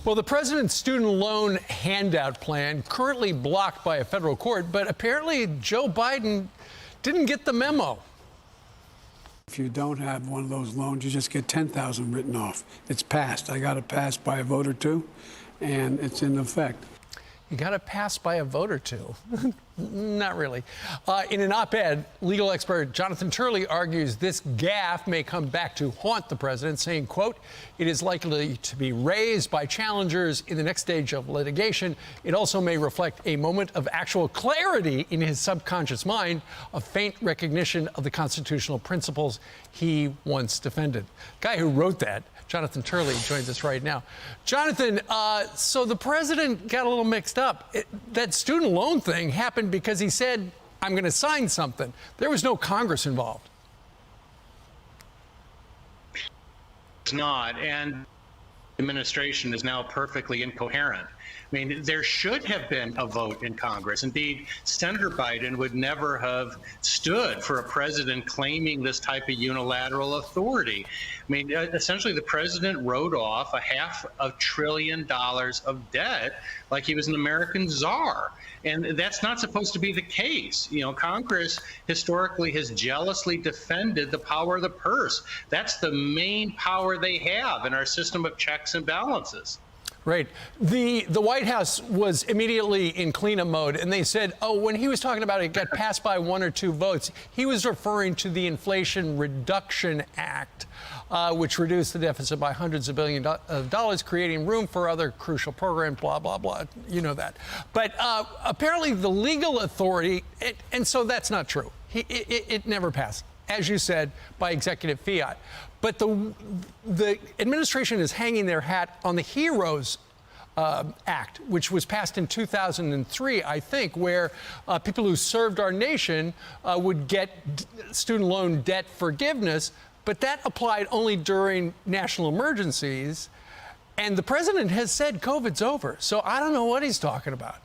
Well, the president's student loan handout plan currently blocked by a federal court, but apparently Joe Biden didn't get the memo. If you don't have one of those loans, you just get 10,000 written off. It's passed. I got it passed by a vote or two, and it's in effect. You got it passed by a vote or two. Not really. In an op-ed, legal expert Jonathan Turley argues this gaffe may come back to haunt the president, saying, quote, it is likely to be raised by challengers in the next stage of litigation. It also may reflect a moment of actual clarity in his subconscious mind, a faint recognition of the constitutional principles he once defended. Guy who wrote that, Jonathan Turley, joins us right now. Jonathan, so the president got a little mixed up. That student loan thing happened because he said, I'm going to sign something. There was no Congress involved. It's not, and the administration is now perfectly incoherent. I mean, there should have been a vote in Congress. Indeed, Senator Biden would never have stood for a president claiming this type of unilateral authority. I mean, essentially, the president wrote off $500 billion of debt like he was an American czar. And that's not supposed to be the case. You know, Congress historically has jealously defended the power of the purse. That's the main power they have in our system of checks and balances. Right. The White House was immediately in cleanup mode, and they said, oh, when he was talking about it got passed by 1 or 2 votes, he was referring to the Inflation Reduction Act, which reduced the deficit by hundreds of billions of dollars, creating room for other crucial programs, blah, blah, blah. You know that. But apparently the legal authority, and so that's not true. It never passed, as you said, by executive fiat. But the administration is hanging their hat on the HEROES Act, which was passed in 2003, I think, where people who served our nation would get student loan debt forgiveness. But that applied only during national emergencies. And the president has said COVID's over. So I don't know what he's talking about.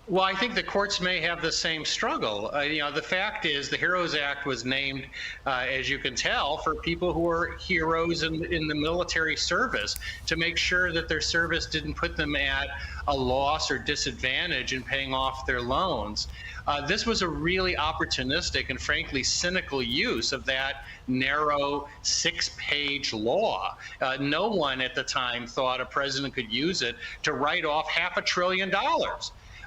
Well, I think the courts may have the same struggle. You know, the fact is the HEROES Act was named, as you can tell, for people who are heroes in the military service to make sure that their service didn't put them at a loss or disadvantage in paying off their loans. This was a really opportunistic and frankly cynical use of that narrow 6-page law. No one at the time thought a president could use it to write off $500 billion.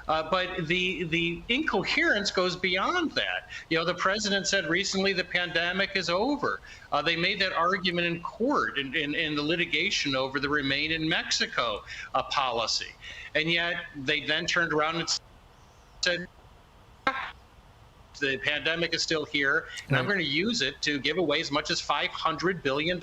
But the incoherence goes beyond that. You know, the president said recently the pandemic is over. They made that argument in court in the litigation over the Remain in Mexico policy. And yet they then turned around and said, the pandemic is still here, and I'm going to use it to give away as much as $500 billion.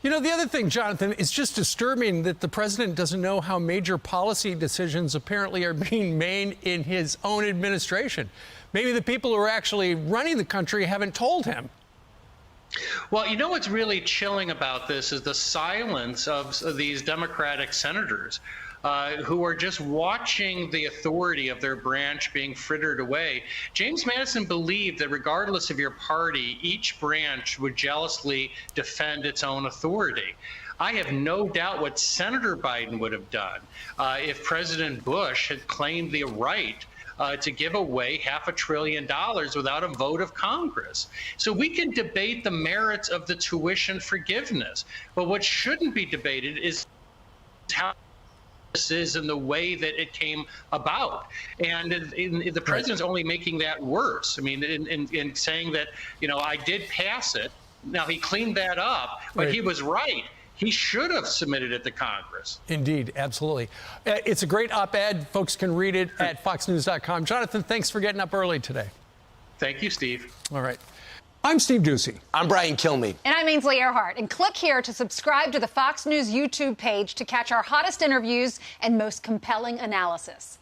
You know, the other thing, Jonathan, it's just disturbing that the president doesn't know how major policy decisions apparently are being made in his own administration. Maybe the people who are actually running the country haven't told him. Well, you know what's really chilling about this is the silence of these Democratic senators who are just watching the authority of their branch being frittered away. James Madison believed that regardless of your party, each branch would jealously defend its own authority. I have no doubt what Senator Biden would have done if President Bush had claimed the right to give away $500 billion without a vote of Congress. So we can debate the merits of the tuition forgiveness, but what shouldn't be debated is how this is and the way that it came about. And the president's only making that worse. I mean, in saying that, you know, I did pass it. Now, he cleaned that up, but he was right. He should have submitted it to Congress. Indeed, absolutely. It's a great op-ed. Folks can read it at foxnews.com. Jonathan, thanks for getting up early today. Thank you, Steve. All right. I'm Steve Ducey. I'm Brian Kilmeade. And I'm Ainsley Earhart. And click here to subscribe to the Fox News YouTube page to catch our hottest interviews and most compelling analysis.